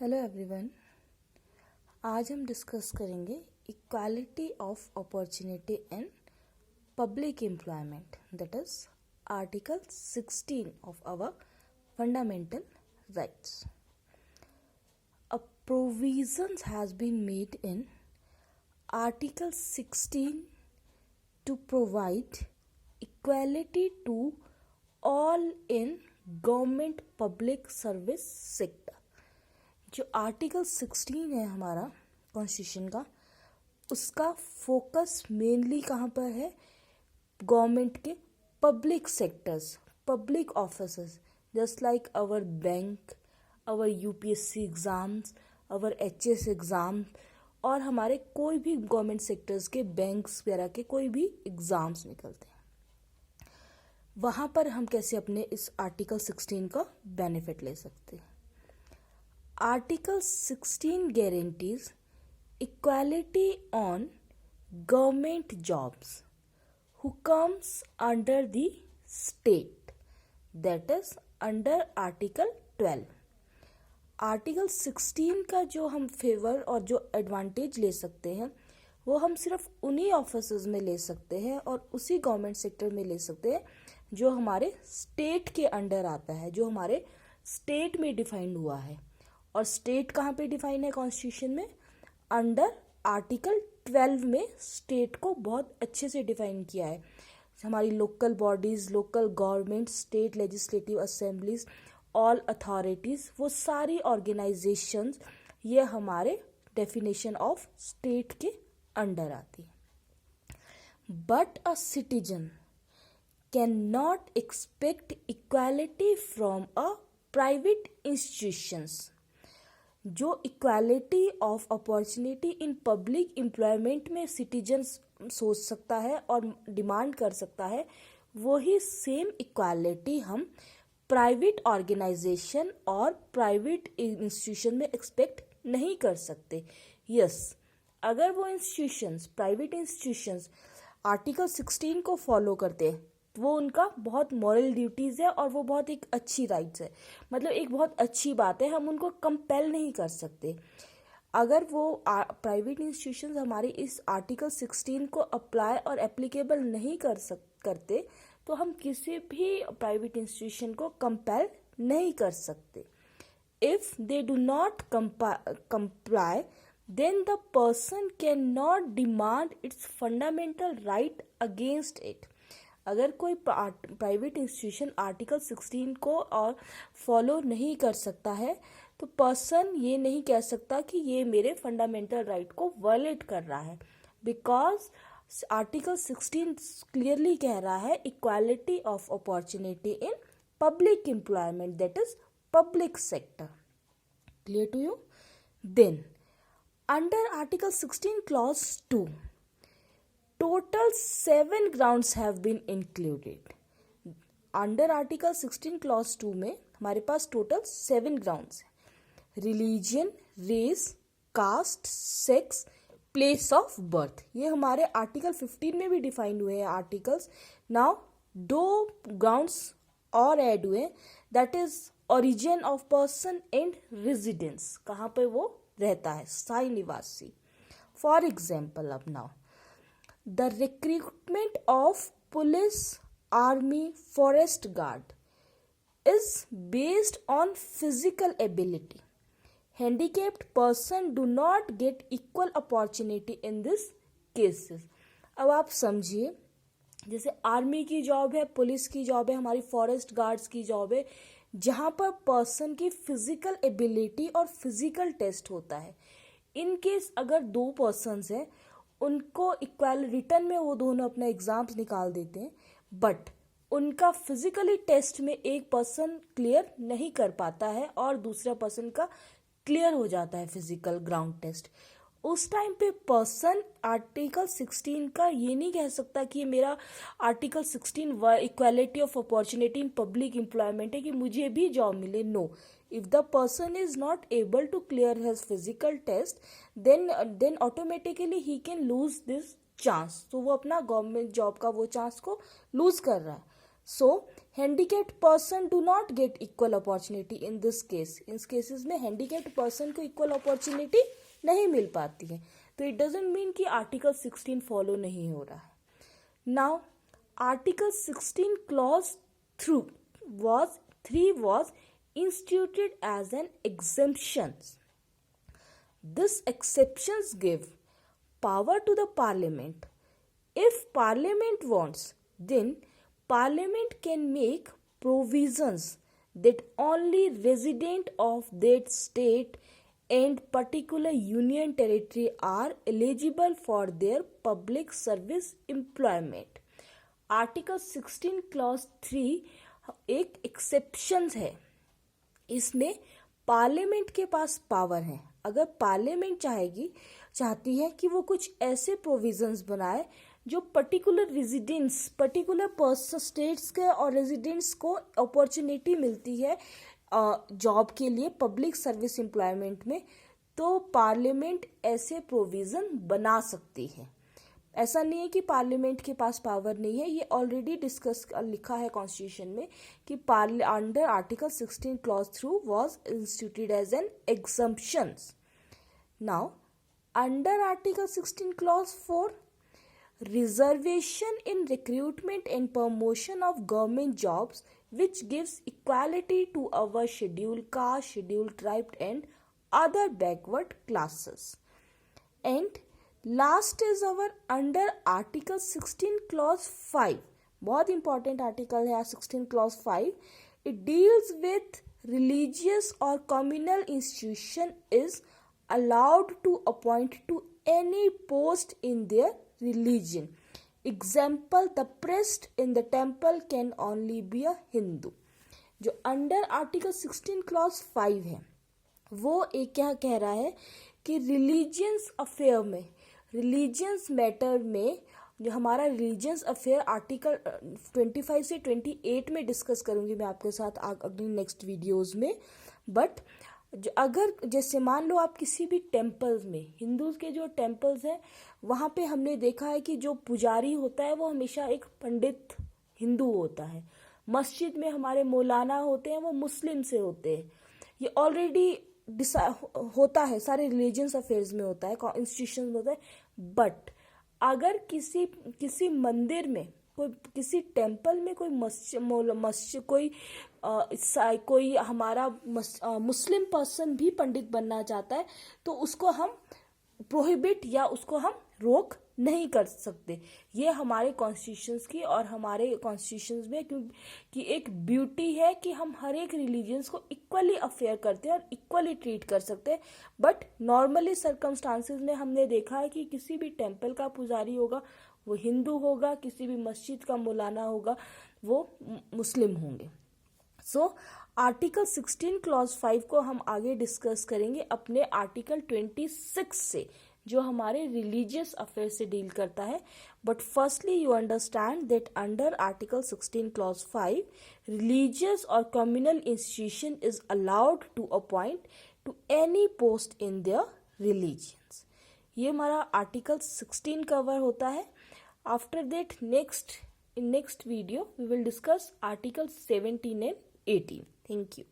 Hello everyone. आज हम discuss करेंगे equality of opportunity in public employment, that is article 16 of our fundamental rights. A provisions has been made in Article 16 to provide equality to all in government public service sector. जो article 16 है हमारा constitution का, उसका focus mainly कहाँ पर है? Government के public sectors, public offices, just like our bank, our UPSC exams, our HS exam, और हमारे कोई भी गवर्नमेंट सेक्टर्स के बैंक्स वगैरह के कोई भी एग्ज़ाम्स निकलते हैं, वहाँ पर हम कैसे अपने इस आर्टिकल 16 का बेनिफिट ले सकते हैं. Article 16 guarantees equality on government jobs who comes under the state, that is under Article 12. Article 16 का जो हम फेवर और जो एडवांटेज ले सकते हैं वो हम सिर्फ उन्हीं ऑफिसेज में ले सकते हैं और उसी गवर्नमेंट सेक्टर में ले सकते हैं जो हमारे स्टेट के अंडर आता है, जो हमारे स्टेट में डिफाइंड हुआ है. और स्टेट कहाँ पे डिफाइन है कॉन्स्टिट्यूशन में? अंडर आर्टिकल 12 में स्टेट को बहुत अच्छे से डिफाइन किया है. हमारी local bodies, local government, state legislative assemblies, all authorities, वो सारी ऑर्गेनाइजेशंस ये हमारे डेफिनेशन ऑफ स्टेट के अंडर आती है. But a citizen can not expect equality from a private institutions. जो equality of opportunity in public employment में citizen सोच सकता है और डिमांड कर सकता है, वही सेम इक्वालिटी हम प्राइवेट ऑर्गेनाइजेशन और प्राइवेट इंस्टीट्यूशन में एक्सपेक्ट नहीं कर सकते. यस, अगर वो इंस्टीट्यूशंस, प्राइवेट इंस्टीट्यूशंस आर्टिकल 16 को फॉलो करते हैं, वो उनका बहुत मॉरल ड्यूटीज़ है और वो बहुत एक अच्छी राइट्स है, मतलब एक बहुत अच्छी बात है, हम उनको कंपेल नहीं कर सकते. अगर वो प्राइवेट इंस्टीट्यूशंस हमारी इस आर्टिकल 16 को अप्लाई और एप्लीकेबल नहीं करते तो हम किसी भी प्राइवेट इंस्टीट्यूशन को कंपेल नहीं कर सकते. If they do not comply then the person cannot demand its fundamental right against it. अगर कोई प्राइवेट इंस्टीट्यूशन आर्टिकल 16 को और फॉलो नहीं कर सकता है तो पर्सन ये नहीं कह सकता कि ये मेरे फंडामेंटल राइट को वायलेट कर रहा है, बिकॉज आर्टिकल 16 क्लियरली कह रहा है equality of opportunity in public employment, that is public sector. Clear to you? Then under article 16 clause 2, total 7 grounds have been included. Under article 16 clause 2 में हमारे पास टोटल 7 grounds हैं. Religion, race, caste, sex, place of birth, ये हमारे article 15 में भी defined हुए हैं आर्टिकल्स. नाउ 2 grounds और ऐड हुए, that is origin of person and residence, कहाँ पे वो रहता है, स्थायी निवासी. फॉर एग्जाम्पल, अब now the recruitment of police, army, forest guard is based on physical ability. Handicapped person do not get equal opportunity in this cases. अब आप समझिए, जैसे आर्मी की जॉब है, पुलिस की जॉब है, हमारी फॉरेस्ट गार्ड्स की जॉब है, जहाँ पर पर्सन की फिजिकल एबिलिटी और फिजिकल टेस्ट होता है. इन केस अगर 2 पर्सन्स हैं, उनको इक्वल रिटर्न में वो दोनों अपना एग्ज़ाम्स निकाल देते हैं, बट उनका फिजिकली टेस्ट में एक पर्सन क्लियर नहीं कर पाता है और दूसरा पर्सन का क्लियर हो जाता है फिजिकल ग्राउंड टेस्ट. उस टाइम पे पर्सन आर्टिकल 16 का ये नहीं कह सकता कि मेरा article 16 equality of opportunity in public employment है कि मुझे भी जॉब मिले. No, if the person is not able to clear his physical test, then automatically he can lose this chance. तो वो अपना गवर्नमेंट जॉब का वो चांस को लूज कर रहा है. So handicapped person do not get equal opportunity in this case. In cases में handicapped person को equal opportunity नहीं मिल पाती है. तो it doesn't mean कि आर्टिकल 16 फॉलो नहीं हो रहा है. Now article 16 clause 3 was instituted as an exemption. This exceptions give power to the parliament. If parliament wants, then parliament can make provisions that only resident of that state and particular union territory are eligible for their public service employment. Article 16 clause 3 एक exception है. इसमें parliament के पास power है. अगर parliament चाहती है कि वो कुछ ऐसे प्रोविजंस बनाए जो particular residents, particular person, states के और रेजिडेंट्स को अपॉर्चुनिटी मिलती है जॉब के लिए, पब्लिक सर्विस एम्प्लॉयमेंट में, तो पार्लियामेंट ऐसे प्रोविज़न बना सकती है. ऐसा नहीं है कि पार्लियामेंट के पास पावर नहीं है. ये ऑलरेडी डिस्कस लिखा है कॉन्स्टिट्यूशन में कि under article 16 clause 3 was instituted as an exemptions. Now under article 16 clause 4, reservation in recruitment and promotion of government jobs which gives equality to our scheduled caste, scheduled tribe and other backward classes. And last is our under article 16 clause 5. बहुत important article है 16 clause 5. It deals with religious or communal institution is allowed to appoint to any post in their religion. Example, the priest in the temple can only be a Hindu. जो under article 16 clause 5 है वो एक क्या कह रहा है कि religions affair में, रिलीजियंस मैटर में, जो हमारा रिलीजियंस अफेयर आर्टिकल 25 से 28 में डिस्कस करूंगी मैं आपके साथ अगली नेक्स्ट वीडियोस में. बट अगर जैसे मान लो आप किसी भी टेम्पल्स में, हिंदूज के जो टेम्पल्स हैं वहाँ पे हमने देखा है कि जो पुजारी होता है वो हमेशा एक पंडित हिंदू होता है. मस्जिद में हमारे मौलाना होते हैं वो मुस्लिम से होते हैं. ये ऑलरेडी होता है, सारे रिलीजियस अफेयर्स में होता है, इंस्टीट्यूशन में होता है. बट अगर किसी मंदिर में, कोई किसी टेम्पल में कोई मस्जिद कोई हमारा मुस्लिम पर्सन भी पंडित बनना चाहता है तो उसको हम प्रोहिबिट या उसको हम रोक नहीं कर सकते. ये हमारे कॉन्स्टिट्यूशंस की और हमारे कॉन्स्टिट्यूशंस में क्योंकि एक ब्यूटी है कि हम हर एक रिलीजियंस को इक्वली अफेयर करते हैं और इक्वली ट्रीट कर सकते हैं. बट नॉर्मली सर्कमस्टांसेस में हमने देखा है कि किसी भी टेम्पल का पुजारी होगा वो हिंदू होगा, किसी भी मस्जिद का मौलाना होगा वो मुस्लिम होंगे. सो आर्टिकल 16 क्लॉज 5 को हम आगे डिस्कस करेंगे अपने आर्टिकल 26 से, जो हमारे रिलीजियस अफेयर से डील करता है. But firstly you understand that under article 16 clause 5 religious और communal institution is allowed to appoint to any post in their religions. ये हमारा आर्टिकल 16 कवर होता है. After that next video we will discuss articles 17 and 18. Thank you.